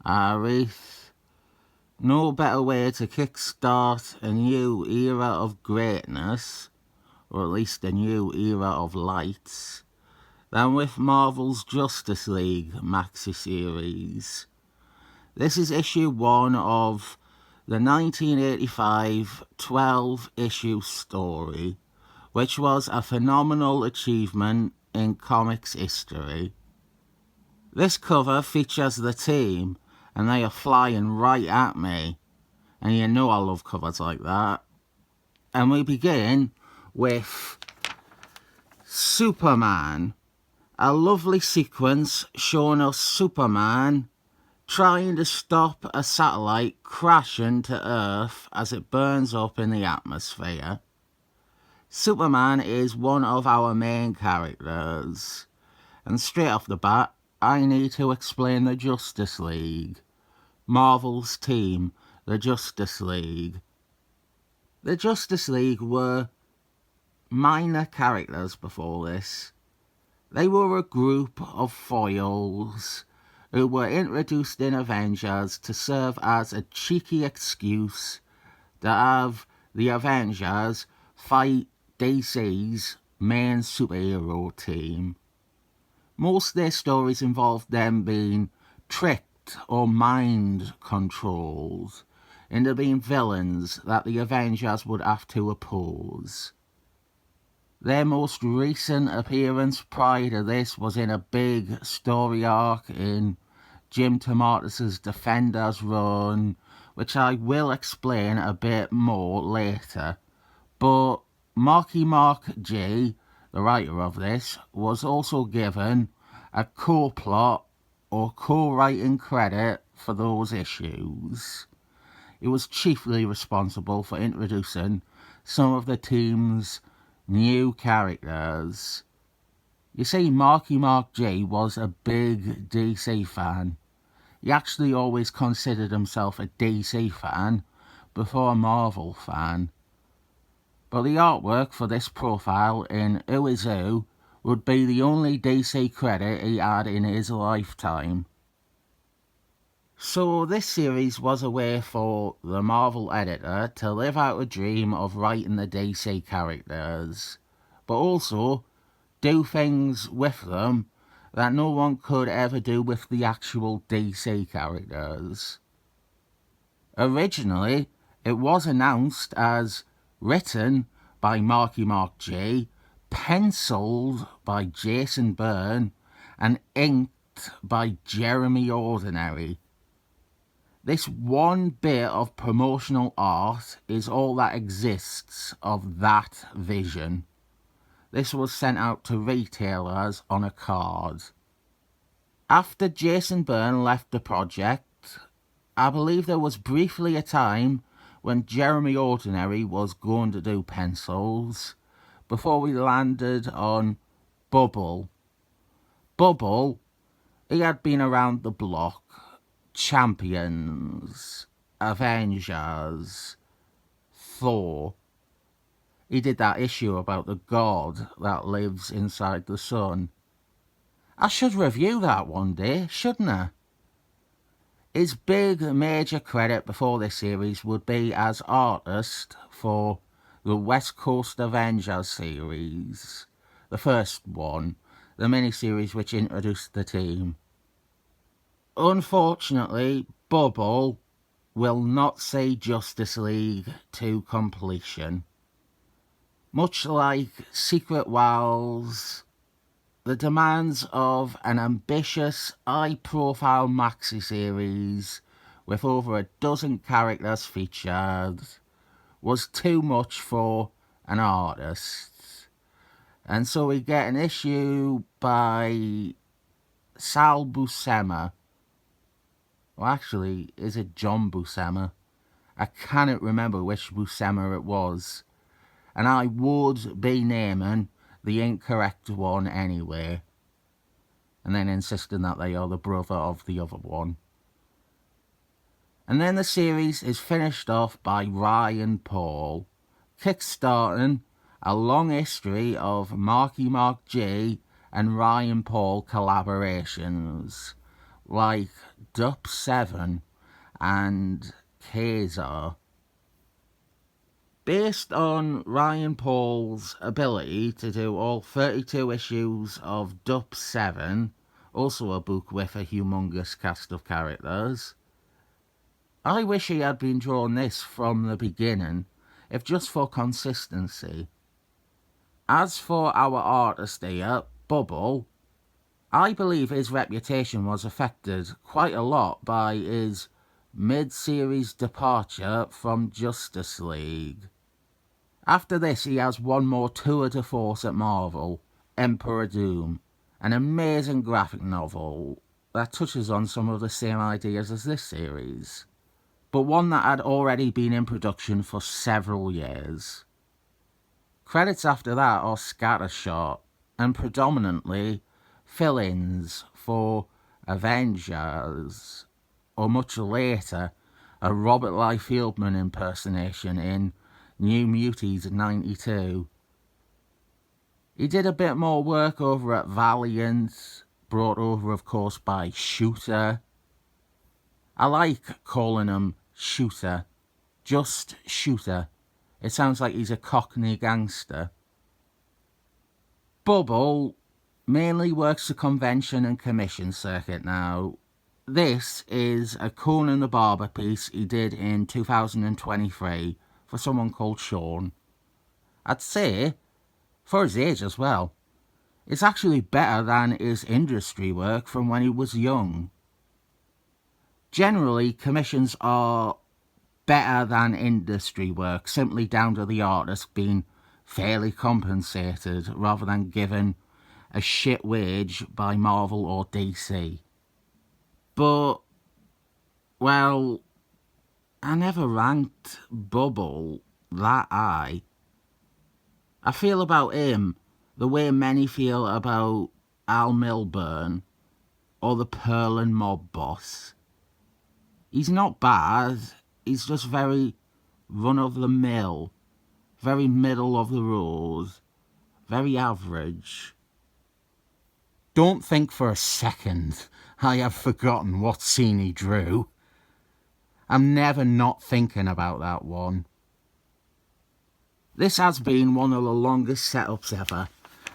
Arith. No better way to kickstart a new era of greatness, or at least a new era of lights, than with Marvel's Justice League maxi series. This is issue 1 of the 1985 12-issue story, which was a phenomenal achievement in comics history. This cover features the team, and they are flying right at me, and you know I love covers like that. And we begin with Superman, a lovely sequence showing us Superman trying to stop a satellite crashing to Earth as it burns up in the atmosphere. Superman is one of our main characters, and straight off the bat, I need to explain the Justice League. Marvel's team, the Justice League. The Justice League were minor characters before this. They were a group of foils who were introduced in Avengers to serve as a cheeky excuse to have the Avengers fight DC's main superhero team. Most of their stories involved them being tricked or mind controlled into being villains that the Avengers would have to oppose. Their most recent appearance prior to this was in a big story arc in Jim Tomatis' Defenders run, which I will explain a bit more later. But Marky Mark G, the writer of this, was also given a co-plot or co-writing credit for those issues. He was chiefly responsible for introducing some of the team's new characters. You see, Marky Mark G was a big DC fan. He actually always considered himself a DC fan before a Marvel fan. But the artwork for this profile in Who Is Who would be the only DC credit he had in his lifetime. So this series was a way for the Marvel editor to live out a dream of writing the DC characters, but also do things with them that no one could ever do with the actual DC characters. Originally, it was announced as written by Marky Mark G, penciled by Jason Byrne, and inked by Jeremy Ordinary. This one bit of promotional art is all that exists of that vision. This was sent out to retailers on a card. After Jason Byrne left the project, I believe there was briefly a time when Jeremy Ordinary was going to do pencils, before we landed on Bubble. Bubble, he had been around the block. Champions, Avengers, Thor. He did that issue about the god that lives inside the sun. I should review that one day, shouldn't I? His big major credit before this series would be as artist for the West Coast Avengers series, the first one, the miniseries which introduced the team. Unfortunately, Bubble will not see Justice League to completion. Much like Secret Worlds, the demands of an ambitious, high-profile maxi series with over a dozen characters featured was too much for an artist. And so we get an issue by Sal Buscema. Well, actually, is it John Buscema? I cannot remember which Buscema it was. And I would be naming the incorrect one anyway, and then insisting that they are the brother of the other one. And then the series is finished off by Ryan Paul, kickstarting a long history of Marky Mark G and Ryan Paul collaborations, like Dup 7 and Kazar. Based on Ryan Paul's ability to do all 32 issues of Dup 7, also a book with a humongous cast of characters, I wish he had been drawn this from the beginning, if just for consistency. As for our artist here, Bubble, I believe his reputation was affected quite a lot by his mid-series departure from Justice League. After this, he has one more tour de force at Marvel, Emperor Doom, an amazing graphic novel that touches on some of the same ideas as this series, but one that had already been in production for several years. Credits after that are scattershot, and predominantly fill-ins for Avengers, or much later, a Robert Liefeldman impersonation in New Muties 92. He did a bit more work over at Valiant, brought over of course by Shooter. I like calling him Shooter, just Shooter. It sounds like he's a Cockney gangster. Bubble mainly works the convention and commission circuit now. This is a Conan the Barber piece he did in 2023 for someone called Sean. I'd say, for his age as well, it's actually better than his industry work from when he was young. Generally, commissions are better than industry work, simply down to the artist being fairly compensated rather than given a shit wage by Marvel or DC. But, well, I never ranked Bubble that high. I feel about him the way many feel about Al Milburn or the Perlin mob boss. He's not bad, he's just very run-of-the-mill, very middle of the road, very average. Don't think for a second I have forgotten what scene he drew. I'm never not thinking about that one. This has been one of the longest setups ever,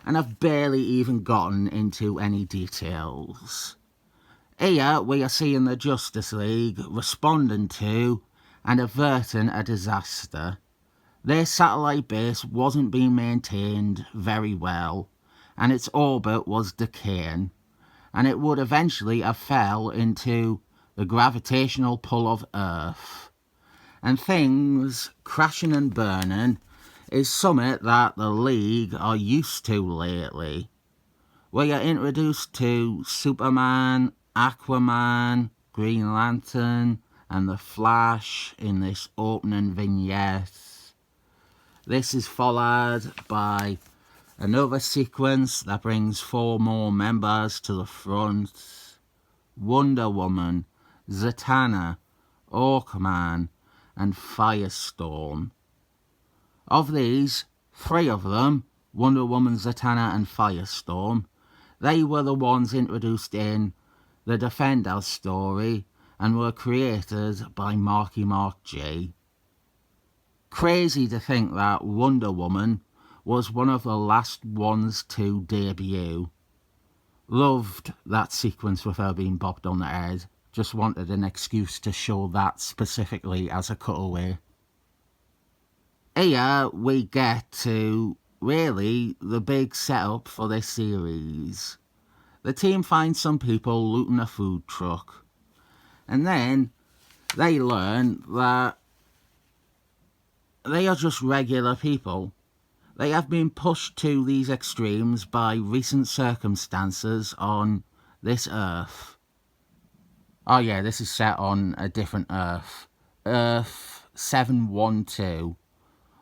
and I've barely even gotten into any details. Here we are seeing the Justice League responding to and averting a disaster. Their satellite base wasn't being maintained very well, and its orbit was decaying, and it would eventually have fell into the gravitational pull of Earth. And things crashing and burning is something that the League are used to lately. We are introduced to Superman, Aquaman, Green Lantern, and the Flash in this opening vignette. This is followed by another sequence that brings 4 more members to the front. Wonder Woman, Zatanna, Hawkman, and Firestorm. Of these, 3 of them, Wonder Woman, Zatanna, and Firestorm, they were the ones introduced in the Defenders story and were created by Marky Mark G. Crazy to think that Wonder Woman was one of the last ones to debut. Loved that sequence with her being bopped on the head. Just wanted an excuse to show that specifically as a cutaway. Here we get to, really, the big setup for this series. The team finds some people looting a food truck. And then they learn that they are just regular people. They have been pushed to these extremes by recent circumstances on this Earth. Oh yeah, this is set on a different Earth. Earth 712.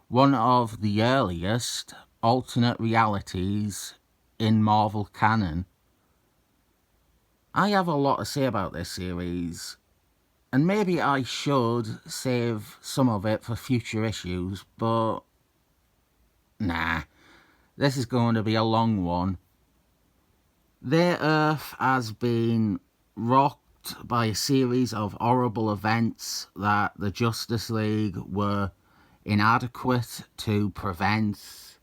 One of the earliest alternate realities in Marvel canon. I have a lot to say about this series, and maybe I should save some of it for future issues, but nah, this is going to be a long one. Their Earth has been rocked stopped by a series of horrible events that the Justice League were inadequate to prevent.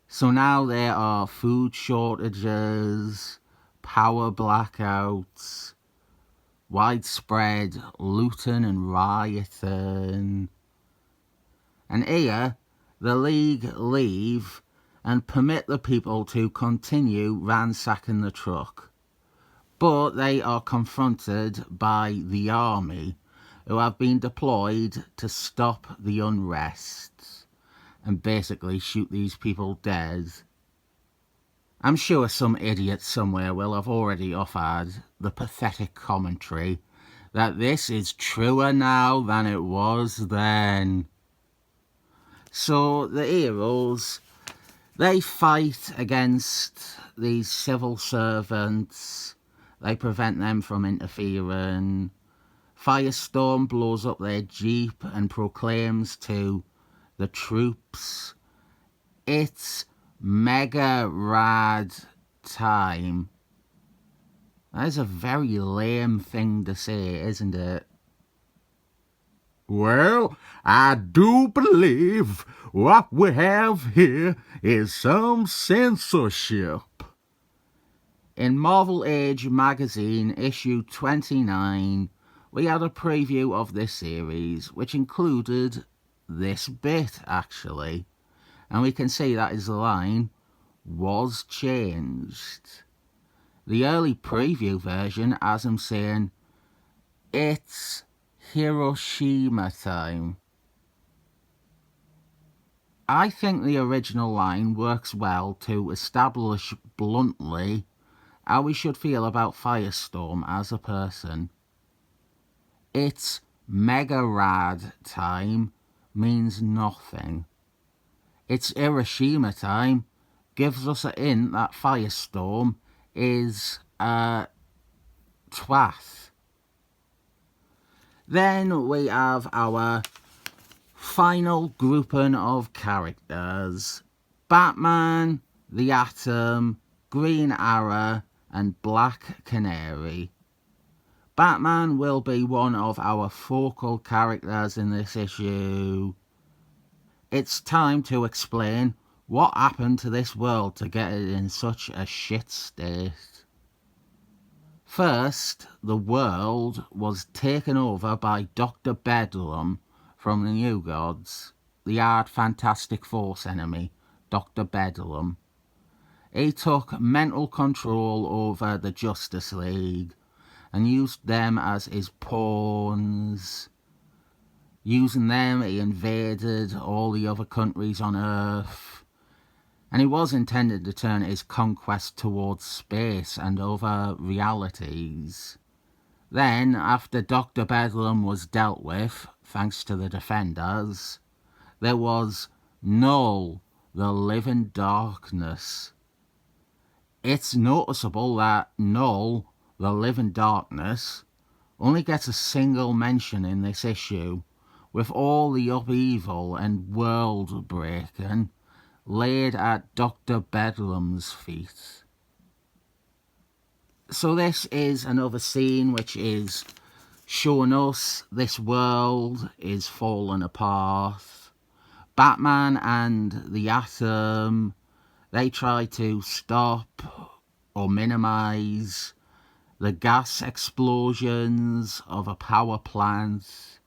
So now there are food shortages, power blackouts, widespread looting and rioting. And here, the League leave and permit the people to continue ransacking the truck. But they are confronted by the army, who have been deployed to stop the unrest and basically shoot these people dead. I'm sure some idiot somewhere will have already offered the pathetic commentary that this is truer now than it was then. So the heroes, they fight against these civil servants. They prevent them from interfering. Firestorm blows up their jeep and proclaims to the troops, "It's mega rad time." That is a very lame thing to say, isn't it? Well, I do believe what we have here is some censorship. In Marvel Age magazine, issue 29, we had a preview of this series, which included this bit, actually. And we can see that his line was changed. The early preview version has him saying, "It's Hiroshima time." I think the original line works well to establish bluntly how we should feel about Firestorm as a person. "It's mega rad time" means nothing. "It's Hiroshima time" gives us a hint that Firestorm is a twat. Then we have our final grouping of characters: Batman, the Atom, Green Arrow, and Black Canary. Batman will be one of our focal characters in this issue. It's time to explain what happened to this world to get it in such a shit state. First, the world was taken over by Dr. Bedlam from the New Gods, the hard Fantastic Force enemy, Dr. Bedlam. He took mental control over the Justice League and used them as his pawns. Using them, he invaded all the other countries on Earth. And he was intended to turn his conquest towards space and other realities. Then, after Dr. Bedlam was dealt with, thanks to the Defenders, there was Null, the Living Darkness. It's noticeable that Null, the Living Darkness, only gets a single mention in this issue, with all the upheaval and world breaking laid at Dr. Bedlam's feet. So this is another scene which is showing us this world is falling apart. Batman and the Atom, they try to stop or minimise the gas explosions of a power plant.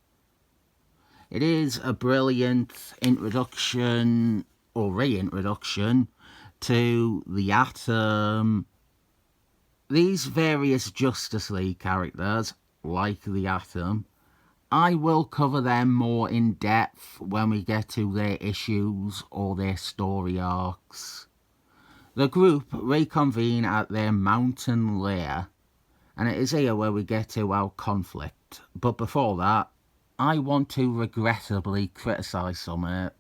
It is a brilliant introduction or reintroduction to the Atom. These various Justice League characters, like the Atom, I will cover them more in depth when we get to their issues or their story arcs. The group reconvene at their mountain lair, and it is here where we get to our conflict. But before that, I want to regrettably criticise something.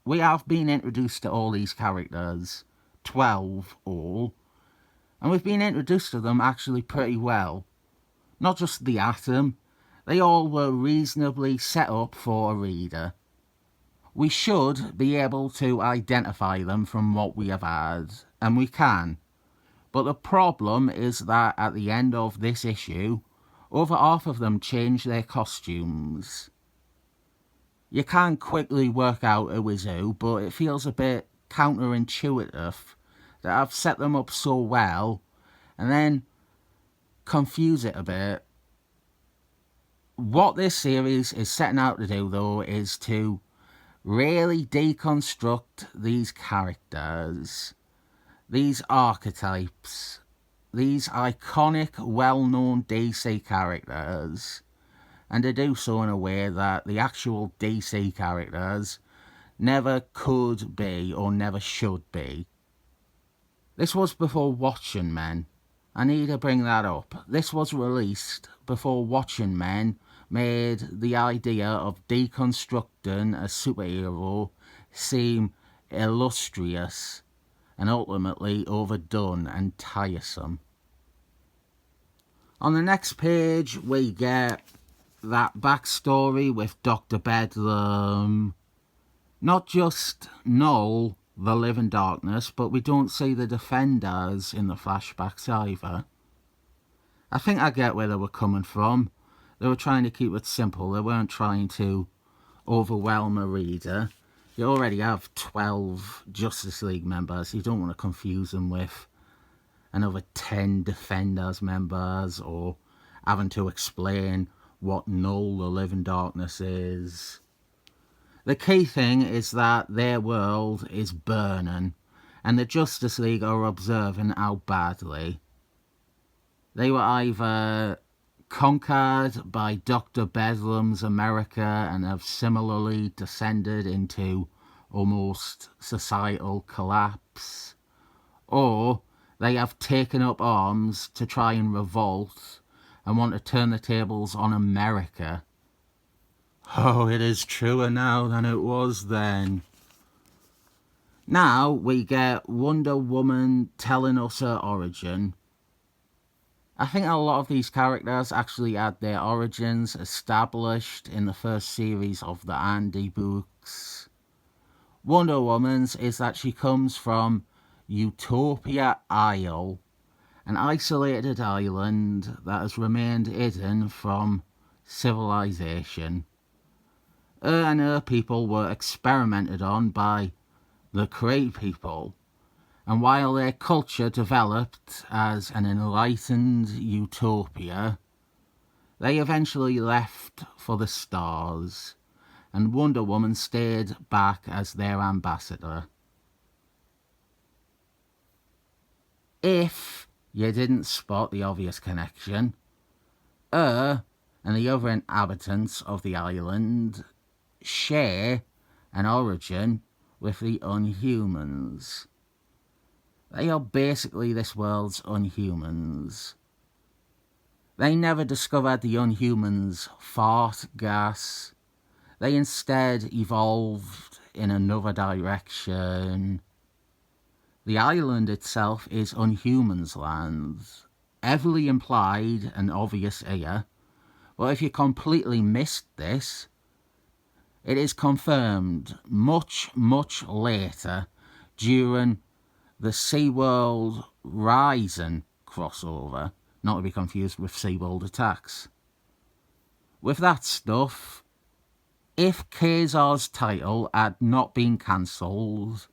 We have been introduced to all these characters, 12 all, and we've been introduced to them actually pretty well. Not just the Atom, they all were reasonably set up for a reader. We should be able to identify them from what we have had, and we can. But the problem is that at the end of this issue, over half of them change their costumes. You can quickly work out who is who, but it feels a bit counterintuitive that I've set them up so well and then confuse it a bit. What this series is setting out to do, though, is to really deconstruct these characters, these archetypes, these iconic, well-known DC characters, and to do so in a way that the actual DC characters never could be or never should be. This was before Watching Men. I need to bring that up. This was released before Watching Men made the idea of deconstructing a superhero seem illustrious and ultimately overdone and tiresome. On the next page we get that backstory with Dr. Bedlam. Not just Null, the Living Darkness, but we don't see the Defenders in the flashbacks either. I think I get where they were coming from. They were trying to keep it simple. They weren't trying to overwhelm a reader. You already have 12 Justice League members. You don't want to confuse them with another 10 Defenders members or having to explain what Null, the Living Darkness is. The key thing is that their world is burning, and the Justice League are observing how badly. They were either conquered by Dr. Bedlam's America and have similarly descended into almost societal collapse, or they have taken up arms to try and revolt and want to turn the tables on America. Oh, it is truer now than it was then. Now we get Wonder Woman telling us her origin. I think a lot of these characters actually had their origins established in the first series of the Andy books. Wonder Woman's is that she comes from Utopia Isle, an isolated island that has remained hidden from civilization. Her and her people were experimented on by the Kree people, and while their culture developed as an enlightened utopia, they eventually left for the stars, and Wonder Woman stayed back as their ambassador. If you didn't spot the obvious connection, her and the other inhabitants of the island share an origin with the Unhumans. They are basically this world's Unhumans. They never discovered the Unhumans' fart gas. They instead evolved in another direction. The island itself is Unhumans' land, heavily implied and obvious here, but if you completely missed this, it is confirmed much, much later during the SeaWorld Rising crossover, not to be confused with SeaWorld Attacks. With that stuff, if Kazar's title had not been cancelled,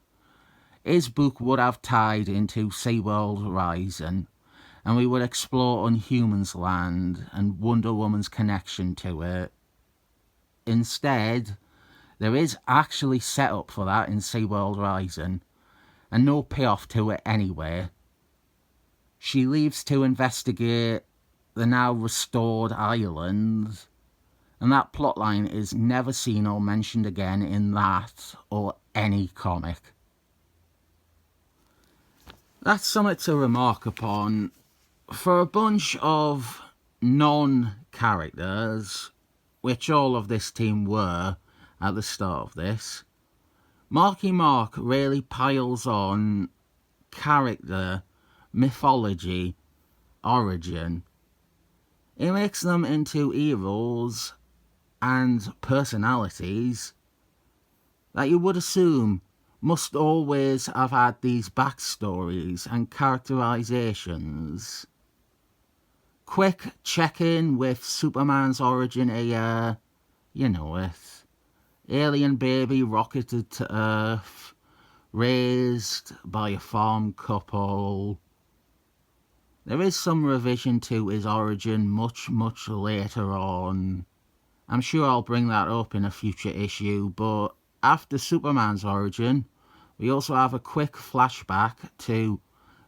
his book would have tied into SeaWorld Rising, and we would explore Unhumans Land and Wonder Woman's connection to it. Instead, there is actually set up for that in SeaWorld Rising, and no payoff to it anyway. She leaves to investigate the now restored island, and that plotline is never seen or mentioned again in that or any comic. That's something to remark upon. For a bunch of non-characters, which all of this team were at the start of this, Marky Mark really piles on character, mythology, origin. He makes them into heroes and personalities that you would assume must always have had these backstories and characterizations. quick check-in with Superman's origin here. You know it. Alien baby rocketed to Earth, raised by a farm couple. There is some revision to his origin much later on. I'm sure I'll bring that up in a future issue, but after Superman's origin, we also have a quick flashback to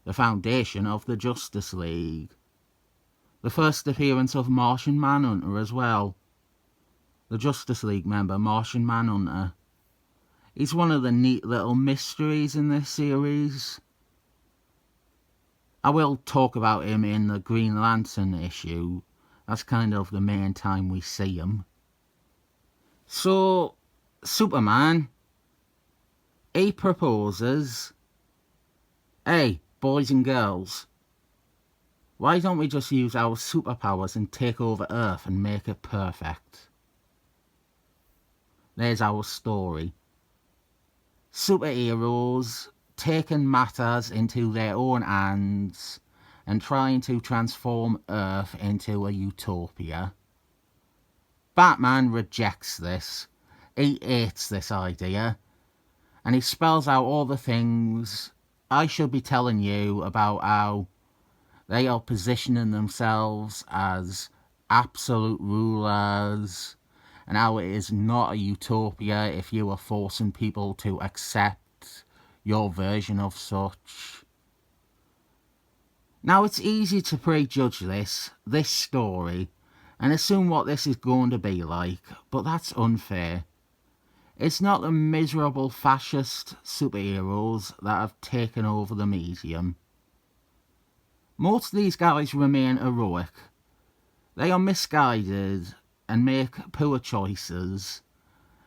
the foundation of the Justice League. The first appearance of Martian Manhunter as well. The Justice League member, Martian Manhunter. He's one of the neat little mysteries in this series. I will talk about him in the Green Lantern issue. That's kind of the main time we see him. So, Superman, he proposes, hey, boys and girls, why don't we just use our superpowers and take over Earth and make it perfect? There's our story. Superheroes taking matters into their own hands and trying to transform Earth into a utopia. Batman rejects this. He hates this idea. And he spells out all the things I should be telling you about how they are positioning themselves as absolute rulers, and how it is not a utopia if you are forcing people to accept your version of such. Now, it's easy to prejudge this story, and assume what this is going to be like, but that's unfair. It's not the miserable fascist superheroes that have taken over the medium. Most of these guys remain heroic. They are misguided and make poor choices,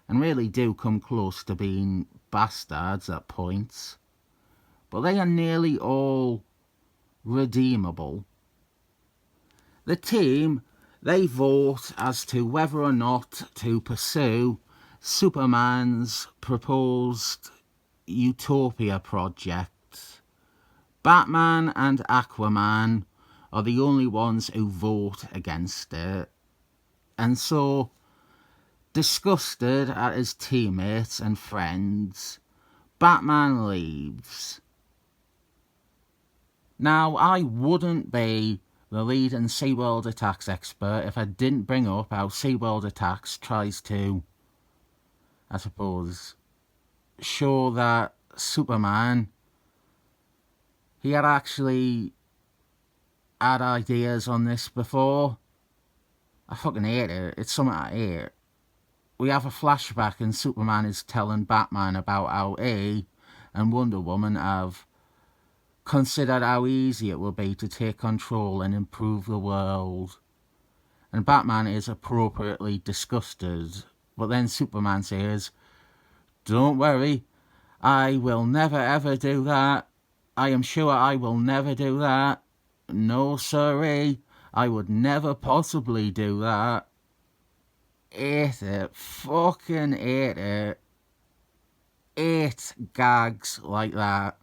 and really do come close to being bastards at points. But they are nearly all redeemable. The team, they vote as to whether or not to pursue Superman's proposed Utopia project. Batman and Aquaman are the only ones who vote against it. And so, disgusted at his teammates and friends, Batman leaves. Now, I wouldn't be the leading SeaWorld Attacks expert if I didn't bring up how SeaWorld Attacks tries to, I suppose, show that Superman, he had actually had ideas on this before. I fucking hate it. It's something I hate. We have a flashback and Superman is telling Batman about how he and Wonder Woman have considered how easy it will be to take control and improve the world. And Batman is appropriately disgusted. But then Superman says, "Don't worry, I will never ever do that. I am sure I will never do that. No siree, I would never possibly do that." Hate it. Fucking hate it. Hate gags like that.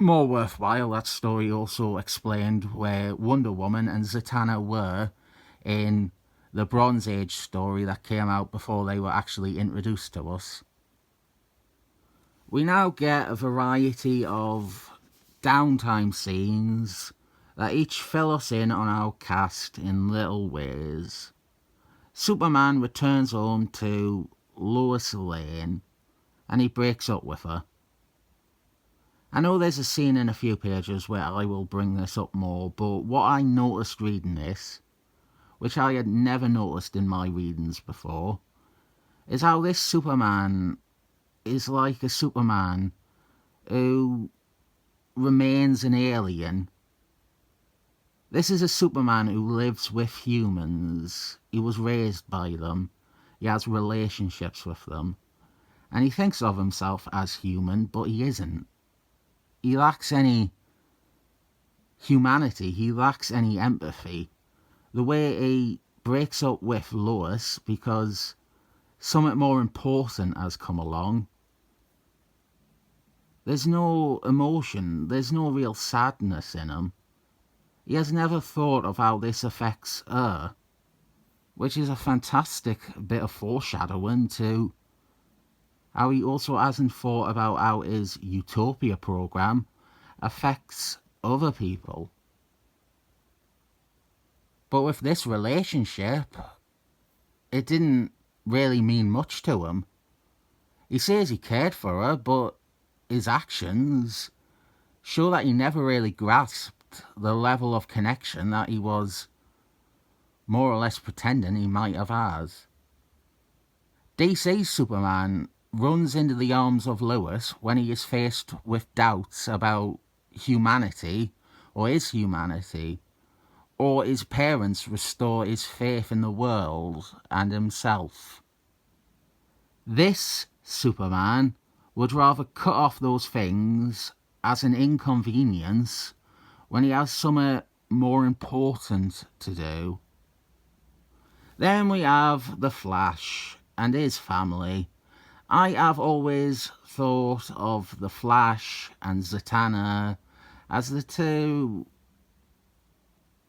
More worthwhile, that story also explained where Wonder Woman and Zatanna were in the Bronze Age story that came out before they were actually introduced to us. We now get a variety of downtime scenes that each fill us in on our cast in little ways. Superman returns home to Lois Lane and he breaks up with her. I know there's a scene in a few pages where I will bring this up more, but what I noticed reading this, which I had never noticed in my readings before, is how this Superman is like a Superman who remains an alien. This is a Superman who lives with humans. He was raised by them. He has relationships with them. And he thinks of himself as human, but he isn't. He lacks any humanity. He lacks any empathy. The way he breaks up with Lois because something more important has come along. There's no emotion. There's no real sadness in him. he has never thought of how this affects her, which is a fantastic bit of foreshadowing to how he also hasn't thought about how his Utopia program affects other people. But with this relationship, it didn't really mean much to him. He says he cared for her, but his actions show that he never really grasped the level of connection that he was more or less pretending he might have had. DC's Superman runs into the arms of Lois when he is faced with doubts about humanity, or his humanity, or his parents restore his faith in the world and himself. This Superman would rather cut off those things as an inconvenience when he has something more important to do. Then we have the Flash and his family. I have always thought of the Flash and Zatanna as the two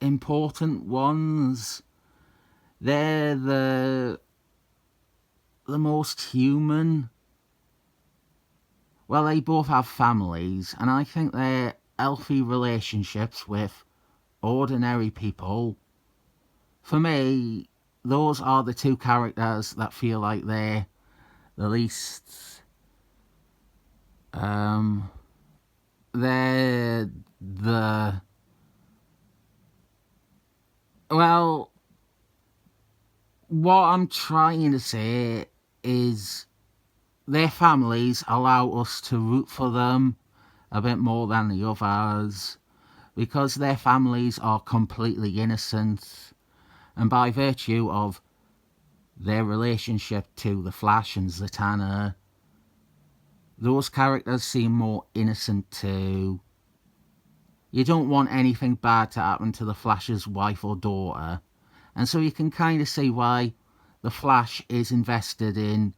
important ones. They're the most human. Well, they both have families, and I think they're healthy relationships with ordinary people. For me, those are the two characters that feel like they're the least... they're the... Well, what I'm trying to say is their families allow us to root for them a bit more than the others, because their families are completely innocent, and by virtue of their relationship to the Flash and Zatanna, those characters seem more innocent too. You don't want anything bad to happen to the Flash's wife or daughter, and so you can kind of see why the Flash is invested in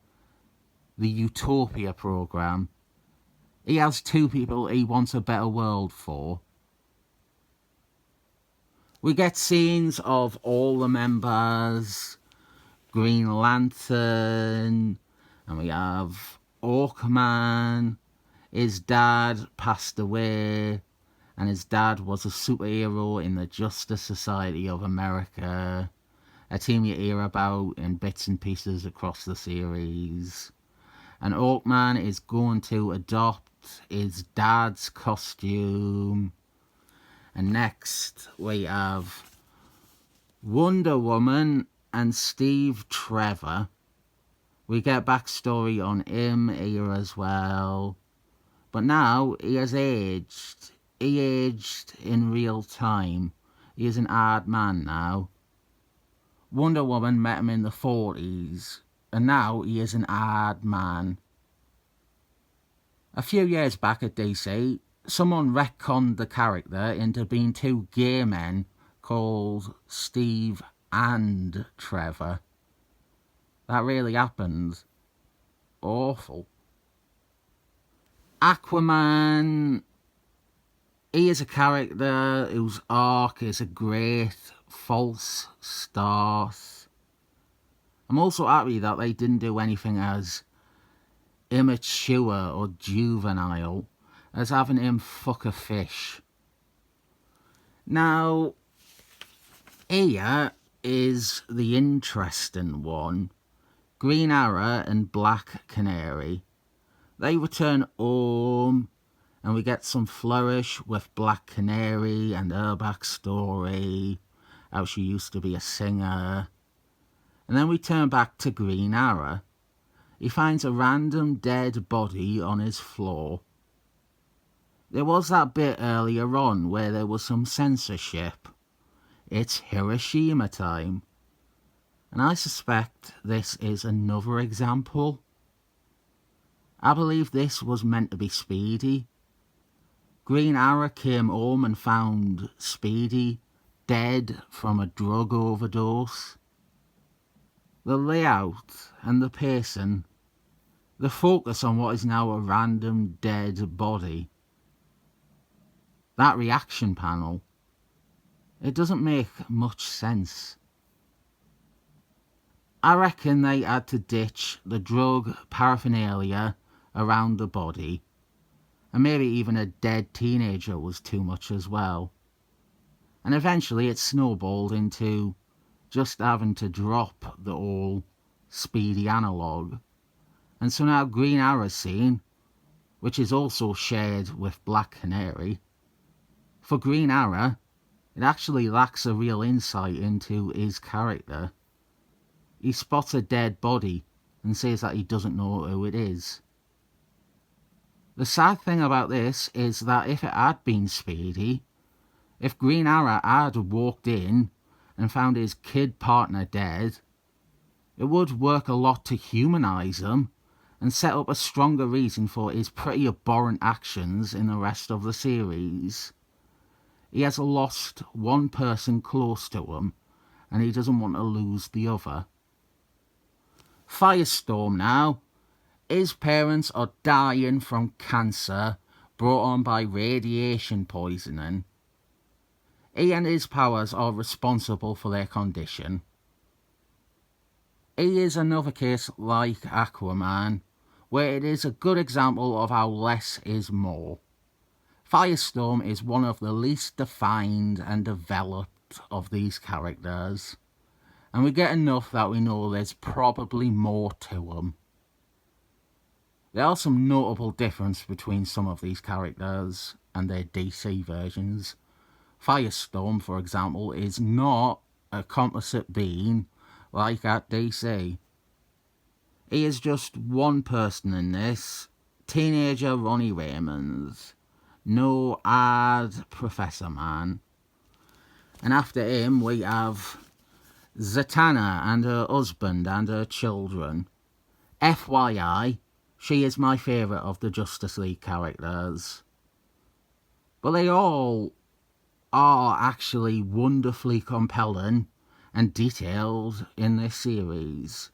the Utopia program. He has two people he wants a better world for. We get scenes of all the members, Green Lantern, and we have Hawkman. His dad passed away, and his dad was a superhero in the Justice Society of America, a team you hear about in bits and pieces across the series. And Hawkman is going to adopt his dad's costume. And next we have Wonder Woman and Steve Trevor. We get backstory on him here as well. But now he has aged. He aged in real time. He is an hard man now. Wonder Woman met him in the 40s, and now he is an hard man. A few years back at DC, someone retconned the character into being two gay men called Steve and Trevor. That really happened. Awful. Aquaman, he is a character whose arc is a great false start. I'm also happy that they didn't do anything as immature or juvenile as having him fuck a fish. Now, here is the interesting one. Green Arrow and Black Canary. They return home, and we get some flourish with Black Canary and her backstory, how she used to be a singer. And then we turn back to Green Arrow. He finds a random dead body on his floor. There was that bit earlier on where there was some censorship. It's Hiroshima time. And I suspect this is another example. I believe this was meant to be Speedy. Green Arrow came home and found Speedy dead from a drug overdose. The layout and the pacing, the focus on what is now a random dead body. That reaction panel. It doesn't make much sense. I reckon they had to ditch the drug paraphernalia around the body, and maybe even a dead teenager was too much as well. And eventually it snowballed into just having to drop the old speedy analogue. And so now Green Arrow's scene, which is also shared with Black Canary, for Green Arrow, it actually lacks a real insight into his character. He spots a dead body and says that he doesn't know who it is. The sad thing about this is that if it had been Speedy, if Green Arrow had walked in and found his kid partner dead, it would work a lot to humanise him and set up a stronger reason for his pretty abhorrent actions in the rest of the series. He has lost one person close to him, and he doesn't want to lose the other. Firestorm now. His parents are dying from cancer brought on by radiation poisoning. He and his powers are responsible for their condition. He is another case like Aquaman, where it is a good example of how less is more. Firestorm is one of the least defined and developed of these characters, and we get enough that we know there's probably more to him. There are some notable differences between some of these characters and their DC versions. Firestorm, for example, is not a composite being like at DC. He is just one person in this, teenager Ronnie Raymond, no ad Professor Man. And after him we have Zatanna and her husband and her children. FYI, she is my favourite of the Justice League characters. But they all are actually wonderfully compelling and detailed in this series.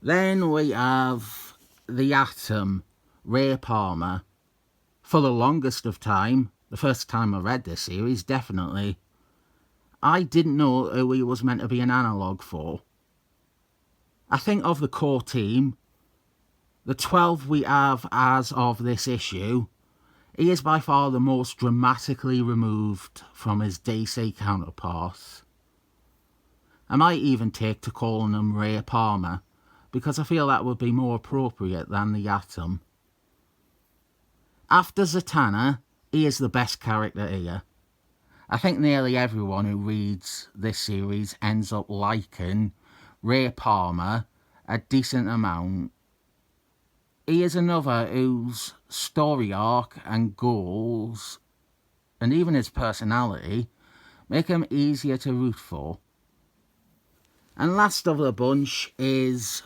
Then we have the Atom, Ray Palmer. For the longest of time, the first time I read this series, definitely, I didn't know who he was meant to be an analogue for. I think of the core team, the 12 we have as of this issue, he is by far the most dramatically removed from his DC counterpart. I might even take to calling him Ray Palmer, because I feel that would be more appropriate than the Atom. After Zatanna, he is the best character here. I think nearly everyone who reads this series ends up liking Ray Palmer a decent amount. He is another whose story arc and goals, and even his personality, make him easier to root for. And last of the bunch is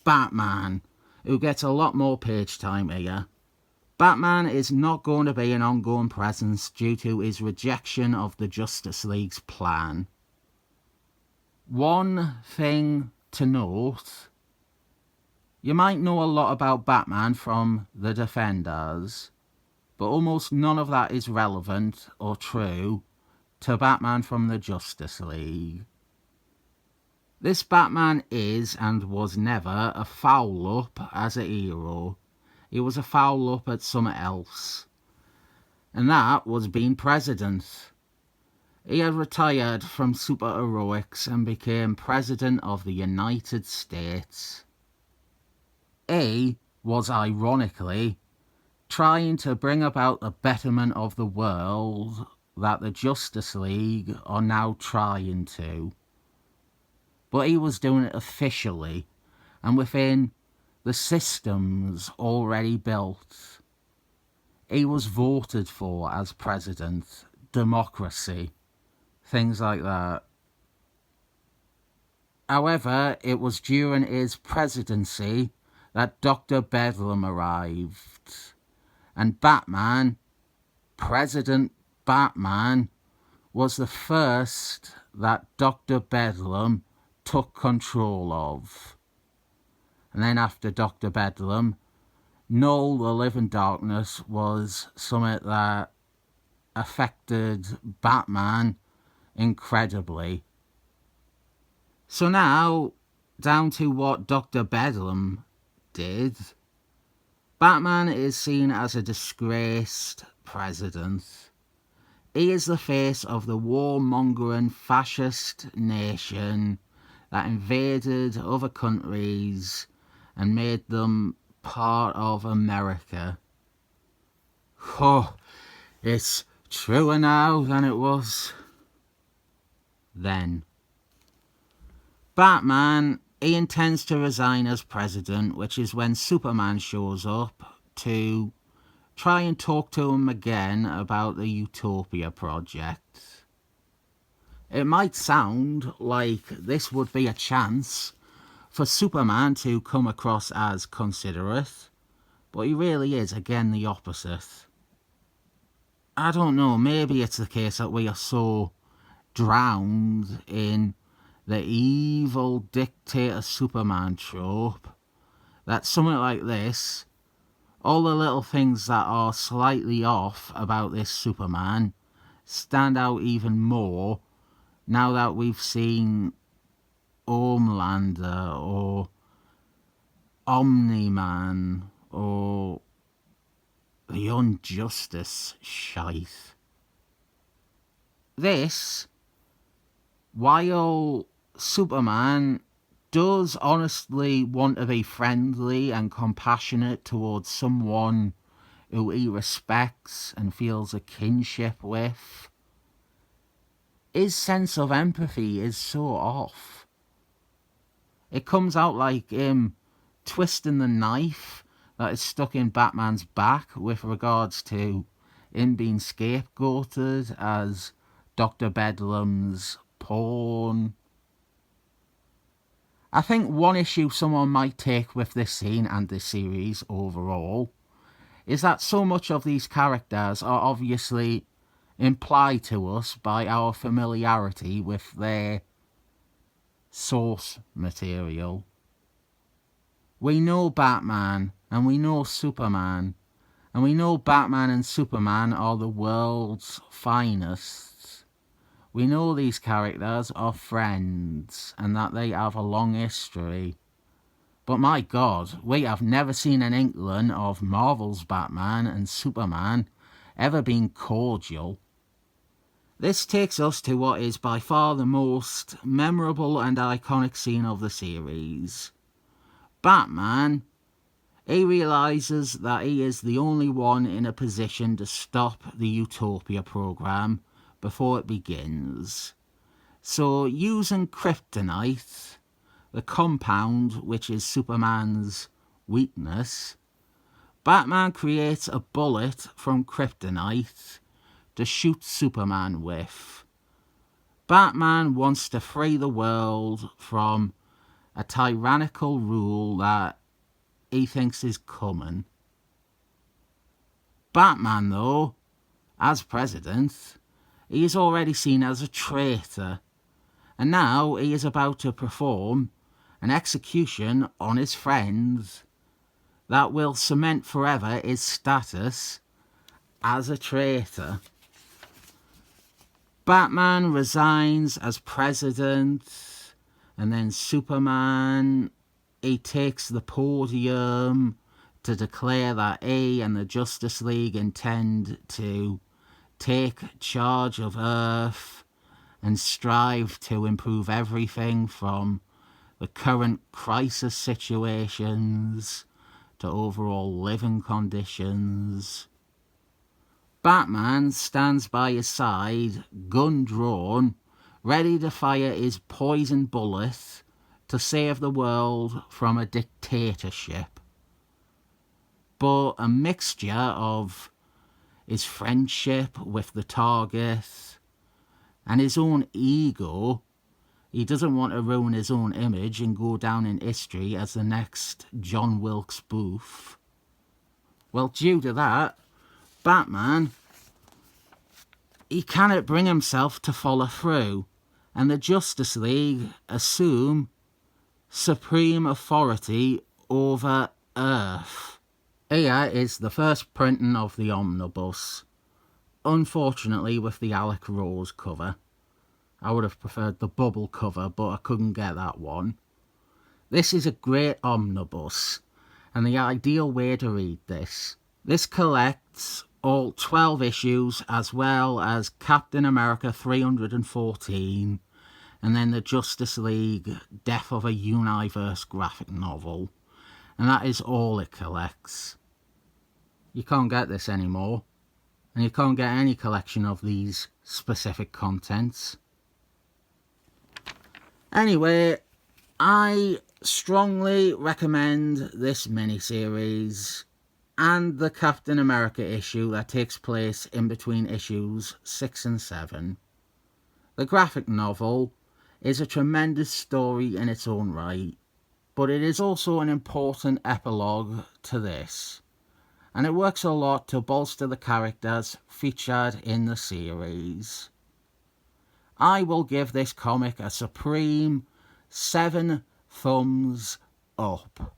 Batman, who gets a lot more page time here. Batman is not going to be an ongoing presence due to his rejection of the Justice League's plan. One thing to note, you might know a lot about Batman from the Defenders, but almost none of that is relevant or true to Batman from the Justice League. This Batman is and was never a foul-up as a hero. He was a foul-up at something else, and that was being president. He had retired from superheroics and became president of the United States. He was ironically trying to bring about the betterment of the world that the Justice League are now trying to. But he was doing it officially and within the systems already built. He was voted for as president, democracy, things like that. However, it was during his presidency that Dr. Bedlam arrived, and Batman, President Batman, was the first that Dr. Bedlam took control of. And then after Dr. Bedlam, Null the Living Darkness was something that affected Batman incredibly. So now, down to what Dr. Bedlam did. Batman is seen as a disgraced president. He is the face of the warmongering fascist nation that invaded other countries and made them part of America. Oh, it's truer now than it was then. Batman, he intends to resign as president, which is when Superman shows up to try and talk to him again about the Utopia project. It might sound like this would be a chance for Superman to come across as considerate, but he really is, again, the opposite. I don't know, maybe it's the case that we are so drowned in the evil dictator Superman trope that something like this, all the little things that are slightly off about this Superman stand out even more now that we've seen Homelander or Omni-Man or the Injustice shite. This, while Superman does honestly want to be friendly and compassionate towards someone who he respects and feels a kinship with, his sense of empathy is so off. It comes out like him twisting the knife that is stuck in Batman's back with regards to him being scapegoated as Dr. Bedlam's pawn. I think one issue someone might take with this scene and this series overall is that so much of these characters are obviously implied to us by our familiarity with their source material. We know Batman and we know Superman, and we know Batman and Superman are the world's finest. We know these characters are friends and that they have a long history. But my God, we have never seen an inkling of Marvel's Batman and Superman ever being cordial. This takes us to what is by far the most memorable and iconic scene of the series. Batman, he realises that he is the only one in a position to stop the Utopia program before it begins. So using kryptonite, the compound which is Superman's weakness, Batman creates a bullet from kryptonite to shoot Superman with. Batman wants to free the world from a tyrannical rule that he thinks is coming. Batman, though, as president, he is already seen as a traitor, and now he is about to perform an execution on his friend that will cement forever his status as a traitor. Batman resigns as president, and then Superman, he takes the podium to declare that he and the Justice League intend to take charge of Earth and strive to improve everything from the current crisis situations to overall living conditions. Batman stands by his side, gun drawn, ready to fire his poison bullet to save the world from a dictatorship. But a mixture of his friendship with the target and his own ego, he doesn't want to ruin his own image and go down in history as the next John Wilkes Booth. Well, due to that, Batman, he cannot bring himself to follow through, and the Justice League assume supreme authority over Earth. Here is the first printing of the omnibus, unfortunately with the Alec Rose cover. I would have preferred the bubble cover, but I couldn't get that one. This is a great omnibus, and the ideal way to read this. This collects all 12 issues, as well as Captain America 314, and then the Justice League Death of a Universe graphic novel. And that is all it collects. You can't get this anymore, and you can't get any collection of these specific contents. Anyway, I strongly recommend this miniseries and the Captain America issue that takes place in between issues 6 and 7. The graphic novel is a tremendous story in its own right, but it is also an important epilogue to this, and it works a lot to bolster the characters featured in the series. I will give this comic a supreme 7 thumbs up.